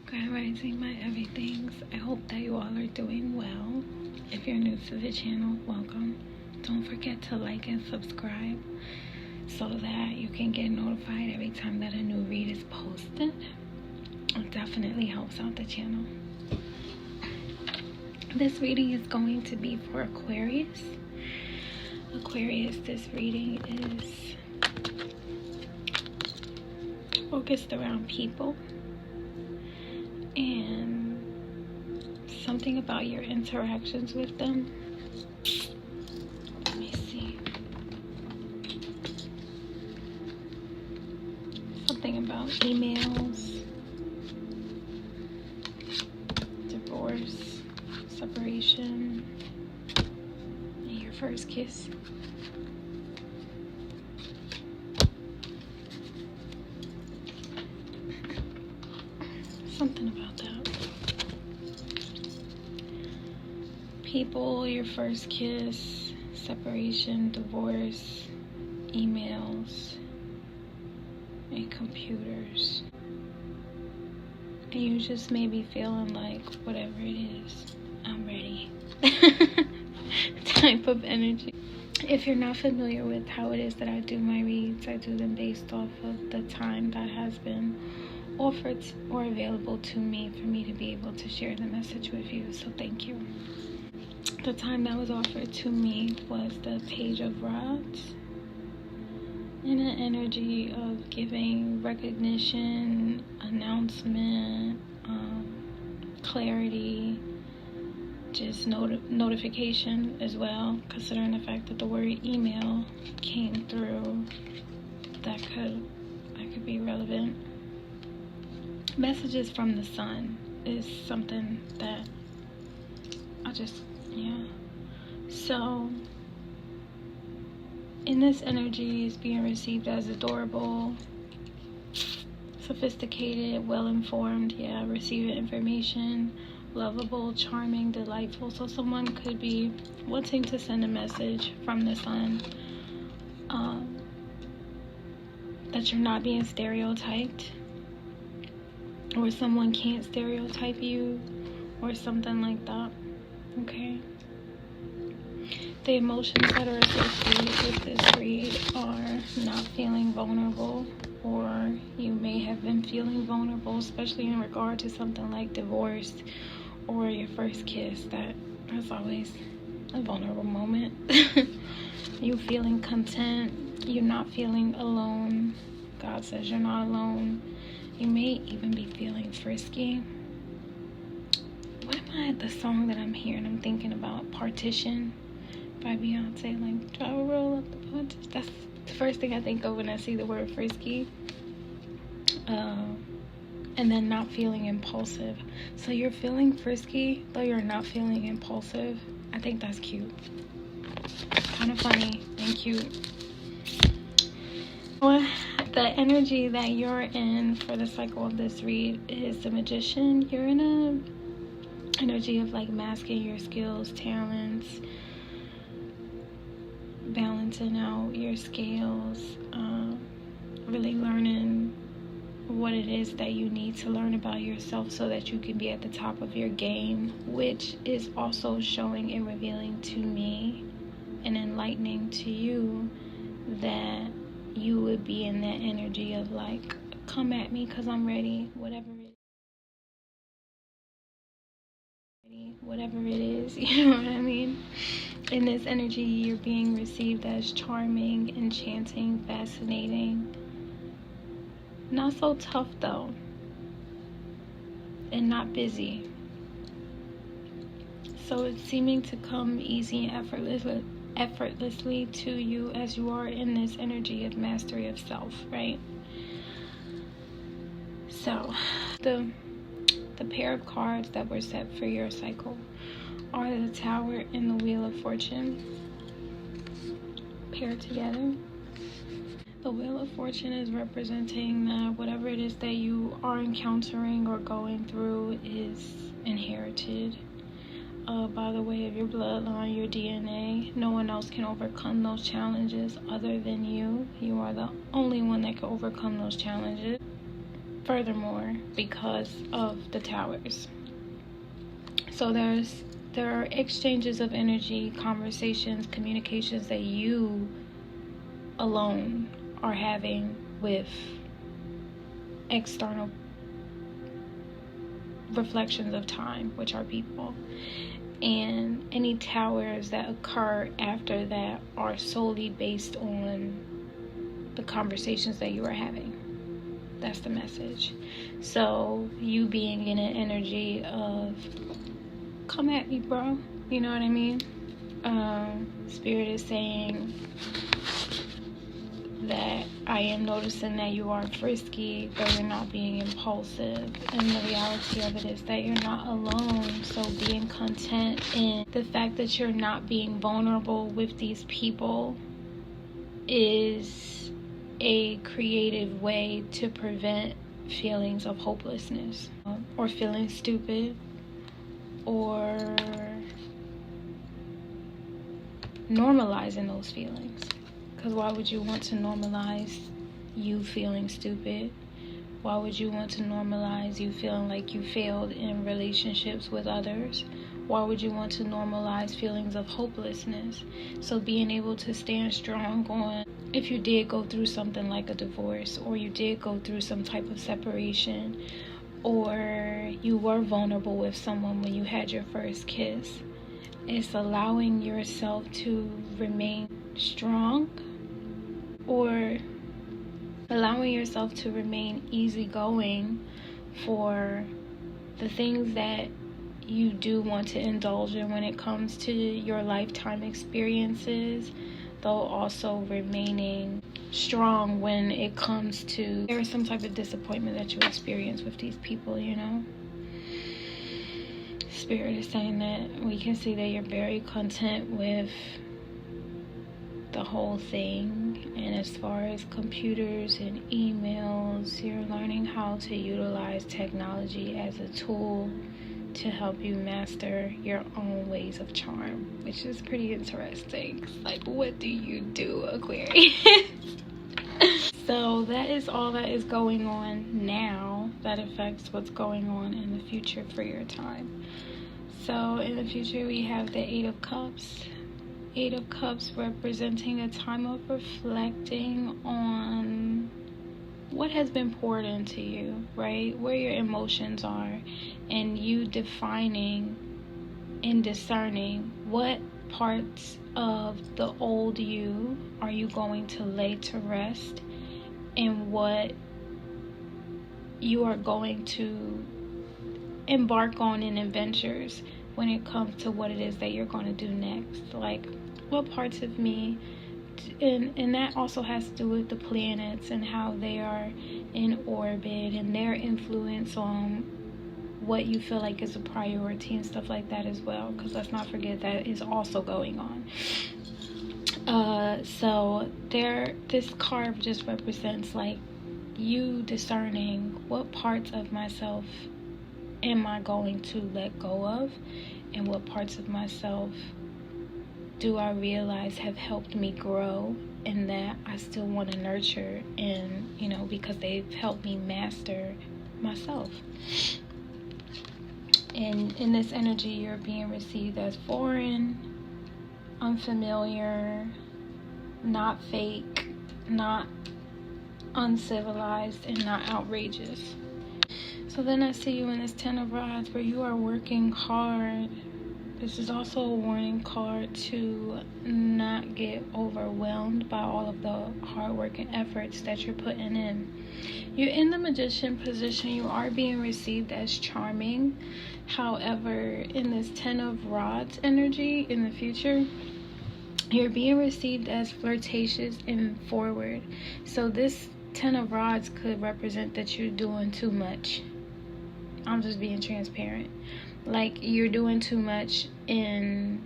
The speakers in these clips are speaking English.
Grand Rising, my everythings. I hope that you all are doing well. If you're new to the channel, welcome. Don't forget to like and subscribe so that you can get notified every time that a new read is posted. It definitely helps out the channel. This reading is going to be for Aquarius. Aquarius, this reading is focused around people and something about your interactions with them. Let me see. Something about emails, divorce, separation, and your first kiss. Something about that. People, your first kiss, separation, divorce, emails, and computers. And you just may be feeling like, whatever it is, I'm ready. Type of energy. If you're not familiar with how it is that I do my reads, I do them based off of the time that has been offered or available to me for me to be able to share the message with you. So thank you. The time that was offered to me was the Page of Rods, in an energy of giving recognition, announcement, clarity, just notification as well, considering the fact that the word email came through. That could be relevant. Messages from the sun is something that so in this energy is being received as adorable, sophisticated, well-informed, receiving information, lovable, charming, delightful. So someone could be wanting to send a message from the sun, that you're not being stereotyped, or someone can't stereotype you, or something like that. Okay. The emotions that are associated with this read are not feeling vulnerable, or you may have been feeling vulnerable, especially in regard to something like divorce or your first kiss. That's always a vulnerable moment. You feeling content, you're not feeling alone. God says you're not alone. You may even be feeling frisky. The song that I'm hearing, I'm thinking about Partition by Beyonce, like drive a roll up the partition. That's the first thing I think of when I see the word frisky. And then not feeling impulsive. So you're feeling frisky, though you're not feeling impulsive. I think that's cute. Kind of funny and cute. Well, the energy that you're in for the cycle of this read is the Magician. You're in a energy of like masking your skills, talents, balancing out your scales, really learning what it is that you need to learn about yourself so that you can be at the top of your game, which is also showing and revealing to me and enlightening to you that you would be in that energy of like, come at me because I'm ready, whatever it is, you know what I mean? In this energy, you're being received as charming, enchanting, fascinating. Not so tough though, and not busy. So it's seeming to come easy and effortlessly to you as you are in this energy of mastery of self, right? So the pair of cards that were set for your cycle are the Tower and the Wheel of Fortune paired together. The Wheel of Fortune is representing that whatever it is that you are encountering or going through is inherited by the way of your bloodline, your DNA. No one else can overcome those challenges other than you. You are the only one that can overcome those challenges. furthermore because of the towers. So there are exchanges of energy, conversations, communications that you alone are having with external reflections of time, which are people. And any towers that occur after that are solely based on the conversations that you are having. That's the message. So you being in an energy of, come at me, bro. You know what I mean? Spirit is saying that I am noticing that you are frisky, but you're not being impulsive. And the reality of it is that you're not alone. So being content in the fact that you're not being vulnerable with these people is a creative way to prevent feelings of hopelessness, or feeling stupid, or normalizing those feelings. Because why would you want to normalize you feeling stupid? Why would you want to normalize you feeling like you failed in relationships with others? Why would you want to normalize feelings of hopelessness? So being able to stand strong on, if you did go through something like a divorce, or you did go through some type of separation, or you were vulnerable with someone when you had your first kiss, it's allowing yourself to remain strong, or allowing yourself to remain easygoing for the things that you do want to indulge in when it comes to your lifetime experiences, though also remaining strong when it comes to there is some type of disappointment that you experience with these people, you know. Spirit is saying that we can see that you're very content with the whole thing. And as far as computers and emails, you're learning how to utilize technology as a tool to help you master your own ways of charm, which is pretty interesting. Like, what do you do, Aquarius? So that is all that is going on now that affects what's going on in the future for your time. So in the future we have the 8 of Cups. 8 of Cups representing a time of reflecting on what has been poured into you, right? Where your emotions are, and you defining and discerning what parts of the old you are you going to lay to rest, and what you are going to embark on in adventures when it comes to what it is that you're going to do next. Like, what parts of me, and that also has to do with the planets and how they are in orbit and their influence on what you feel like is a priority and stuff like that as well, because let's not forget that is also going on. So this card just represents like you discerning what parts of myself am I going to let go of, and what parts of myself do I realize have helped me grow and that I still want to nurture, and you know, because they've helped me master myself. And in this energy, you're being received as foreign, unfamiliar, not fake, not uncivilized, and not outrageous. So then I see you in this 10 of Rods where you are working hard. This is also a warning card to not get overwhelmed by all of the hard work and efforts that you're putting in. You're in the Magician position. You are being received as charming. However, in this 10 of Rods energy in the future, you're being received as flirtatious and forward. So this 10 of Rods could represent that you're doing too much. I'm just being transparent. Like, you're doing too much in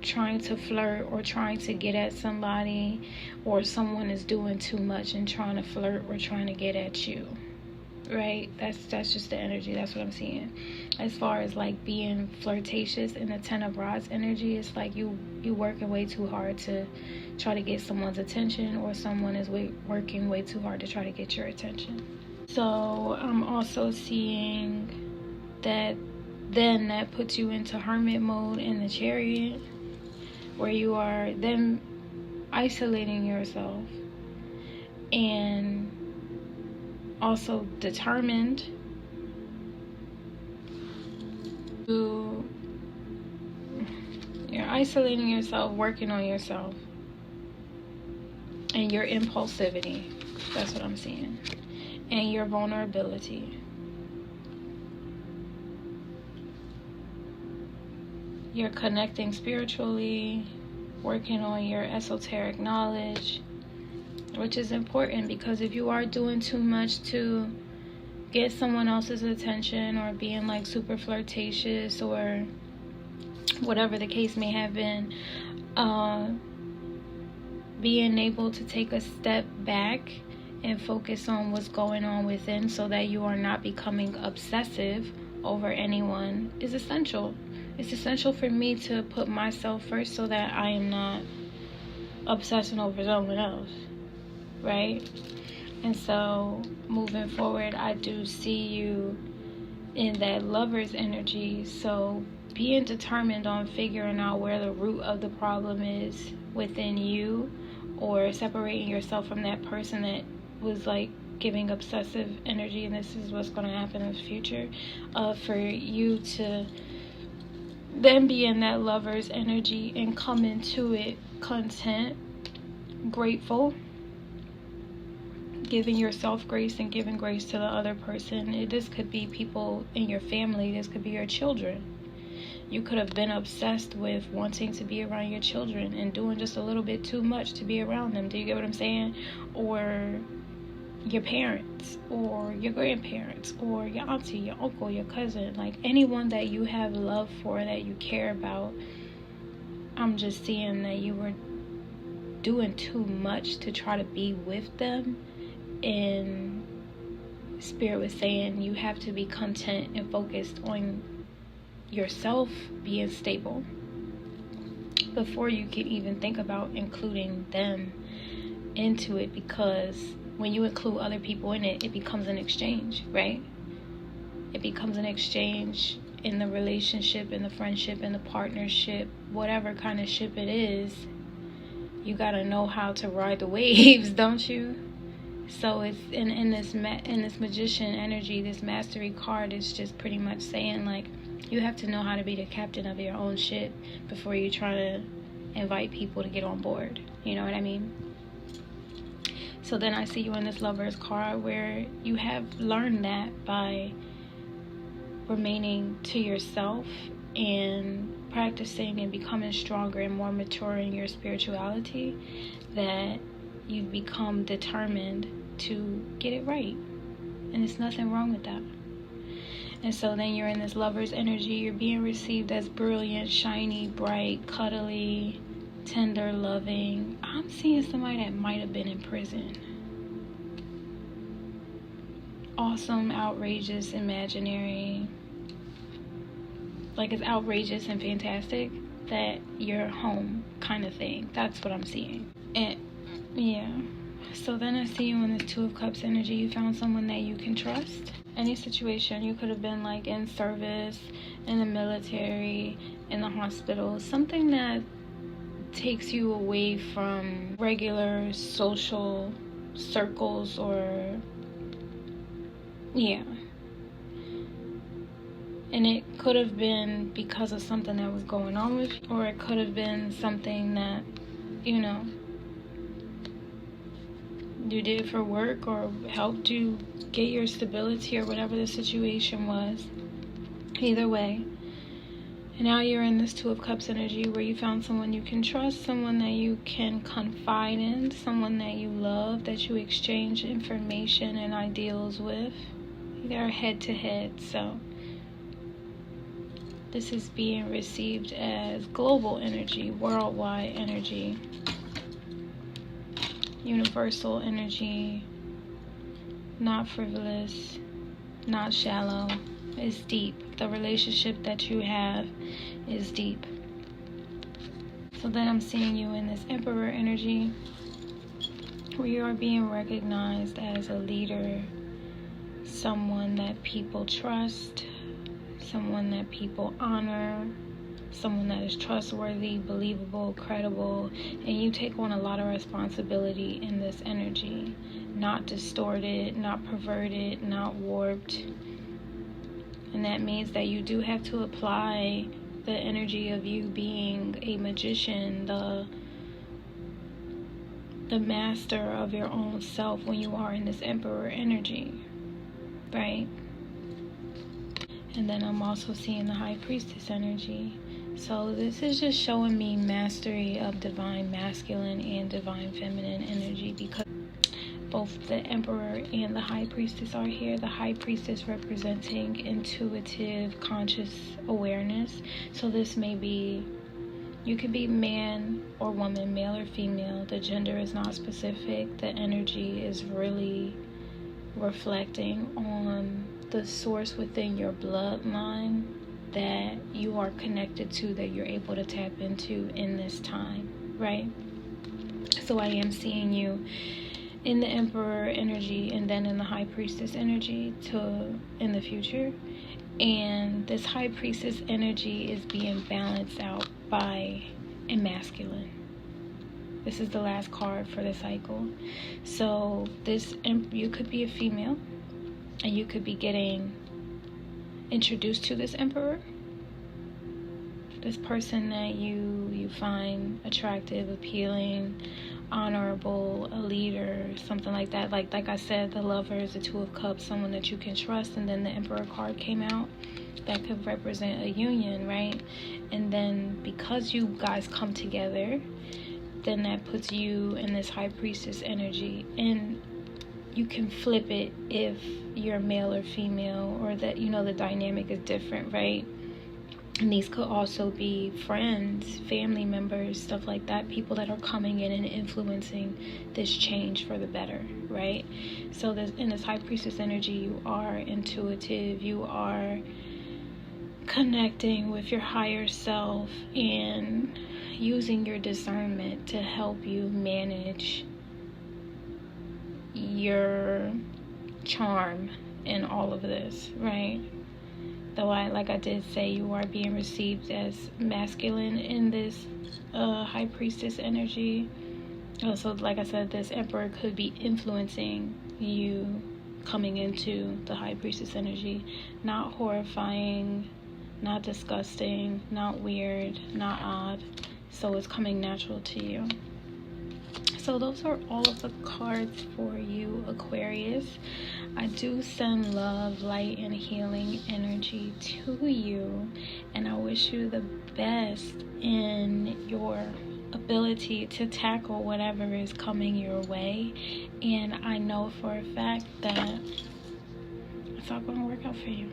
trying to flirt or trying to get at somebody, or someone is doing too much and trying to flirt or trying to get at you, right? That's just the energy. That's what I'm seeing. As far as like being flirtatious in the 10 of Rods energy, it's like you working way too hard to try to get someone's attention, or someone is working way too hard to try to get your attention. So I'm also seeing that then that puts you into hermit mode in the Chariot, where you are then isolating yourself and also determined to, you're isolating yourself, working on yourself and your impulsivity. That's what I'm seeing. And your vulnerability. You're connecting spiritually, working on your esoteric knowledge, which is important, because if you are doing too much to get someone else's attention, or being like super flirtatious, or whatever the case may have been, being able to take a step back and focus on what's going on within, so that you are not becoming obsessive over anyone, is essential. It's essential for me to put myself first, so that I am not obsessing over someone else, right? And so moving forward, I do see you in that Lover's energy. So being determined on figuring out where the root of the problem is within you, or separating yourself from that person that was like giving obsessive energy, and this is what's going to happen in the future, for you to then be in that Lover's energy and come into it content, grateful, giving yourself grace and giving grace to the other person. This could be people in your family. This could be your children. You could have been obsessed with wanting to be around your children and doing just a little bit too much to be around them. Do you get what I'm saying? Or your parents, or your grandparents, or your auntie, your uncle, your cousin, like anyone that you have love for, that you care about. I'm just seeing that you were doing too much to try to be with them, and Spirit was saying you have to be content and focused on yourself being stable before you can even think about including them into it, because when you include other people in it, it becomes an exchange, right? It becomes an exchange in the relationship, in the friendship, in the partnership, whatever kind of ship it is. You gotta know how to ride the waves, don't you? So it's in this Magician energy, this Mastery card is just pretty much saying, like, you have to know how to be the captain of your own ship before you try to invite people to get on board. You know what I mean? So then I see you in this Lover's card, where you have learned that by remaining to yourself and practicing and becoming stronger and more mature in your spirituality, that you've become determined to get it right. And there's nothing wrong with that. And so then you're in this Lover's energy. You're being received as brilliant, shiny, bright, cuddly, tender, loving. I'm seeing somebody that might have been in prison. Awesome, outrageous, imaginary. Like, it's outrageous and fantastic that you're home kind of thing. That's what I'm seeing. And yeah. So then I see you in this Two of Cups energy. You found someone that you can trust. Any situation, you could have been like in service, in the military, in the hospital, something that takes you away from regular social circles, or yeah. And it could have been because of something that was going on with you, or it could have been something that, you know, you did for work, or helped you get your stability, or whatever the situation was. Either way. And now you're in this Two of Cups energy, where you found someone you can trust, someone that you can confide in, someone that you love, that you exchange information and ideals with. They're head to head, so this is being received as global energy, worldwide energy, universal energy, not frivolous, not shallow. It's deep. The relationship that you have is deep. So then I'm seeing you in this Emperor energy, where you are being recognized as a leader, someone that people trust, someone that people honor, someone that is trustworthy, believable, credible, and you take on a lot of responsibility in this energy. Not distorted, not perverted, not warped. And that means that you do have to apply the energy of you being a magician, the master of your own self when you are in this Emperor energy, right? And then I'm also seeing the High Priestess energy. So this is just showing me mastery of divine masculine and divine feminine energy, because both the Emperor and the High Priestess are here. The High Priestess representing intuitive, conscious awareness. So this may be, you could be man or woman, male or female. The gender is not specific. The energy is really reflecting on the source within your bloodline that you are connected to, that you're able to tap into in this time, right? So I am seeing you in the Emperor energy and then in the High Priestess energy in the future. And this High Priestess energy is being balanced out by a masculine. This is the last card for the cycle. So you could be a female and you could be getting introduced to this Emperor, this person that you find attractive, appealing, honorable, a leader, something like that. Like I said, the Lover is the Two of Cups, someone that you can trust. And then the Emperor card came out. That could represent a union, right? And then because you guys come together, then that puts you in this High Priestess energy. And you can flip it if you're male or female, or that, you know, the dynamic is different, right? And these could also be friends, family members, stuff like that, people that are coming in and influencing this change for the better, right? So in this High Priestess energy, you are intuitive, you are connecting with your higher self and using your discernment to help you manage your charm in all of this, right? Though like I did say, you are being received as masculine in this High Priestess energy. Also, like I said, this Emperor could be influencing you coming into the High Priestess energy. Not horrifying, not disgusting, not weird, not odd. So it's coming natural to you. So those are all of the cards for you, Aquarius. I do send love, light, and healing energy to you. And I wish you the best in your ability to tackle whatever is coming your way. And I know for a fact that it's all going to work out for you.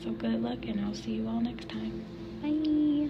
So good luck, and I'll see you all next time. Bye.